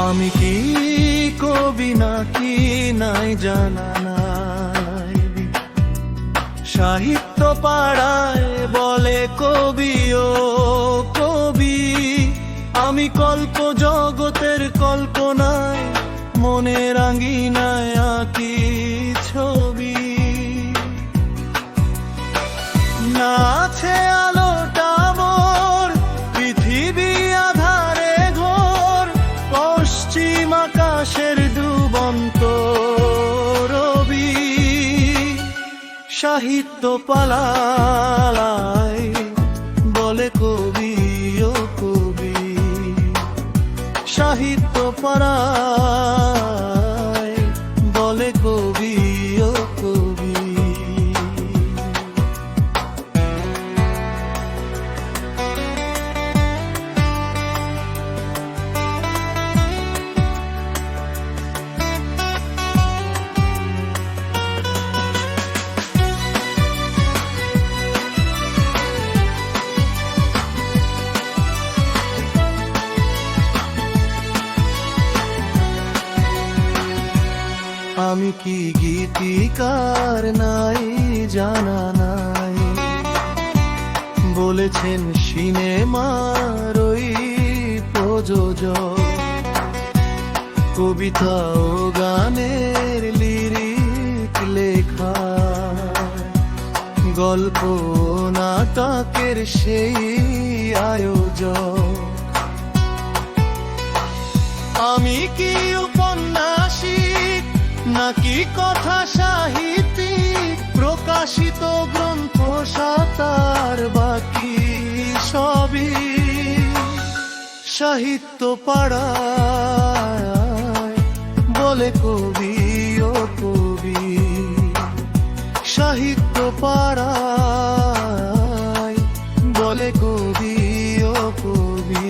আমি কি কবি নাকি নাই জানা নাই, সাহিত্য পাড়ায় বলে কবি ও কবি। আমি কল্প জগতের কল্পনায় মনের আঙ্গিনায় আঁকি ছবি। না আছে আলোটা মোর পৃথিবী আধারে ঘোর, পশ্চিম আকাশের ডুবন্ত রবি। সাহিত্য পালায় বলে কবি ও কবি, সাহিত্য পাড়ায় বলে কবি ও কবি। আমি কি গীতিকার নাই জানা নাই, বলেছেন সিনেমার ওই প্রযোজক। কবিতা ও গানের লিরিক লেখা, গল্প নাটকের সেই আয়োজক। আমি কি উপন্যাসিক নাকি কথা সাহিত্যিক, প্রকাশিত গ্রন্থ সাতার বাকি সবই। সাহিত্য পাড়ায় বলে কবি ও কবি, সাহিত্য পাড়ায় বলে কবি ও কবি।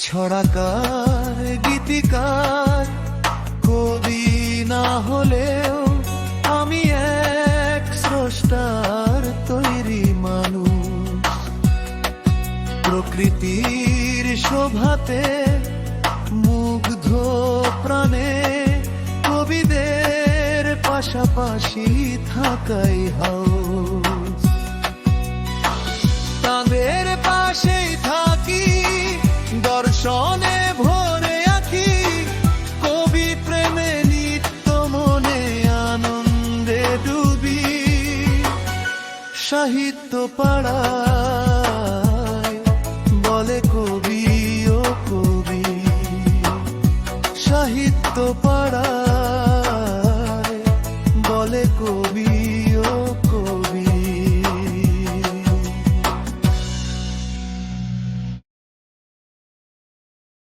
ছড়াকার গীতিকার কবি না হলেও আমি এক স্রষ্টার তৈরি মানুষ। প্রকৃতির শোভাতে মুগ্ধ প্রাণে কবিদের পাশাপাশি থাকাই হাউস। তাদের পাশেই থাকি, দর্শনে ভরে আঁকি, কবি প্রেমে নিত্য মনে আনন্দে ডুবি। সাহিত্য পাড়া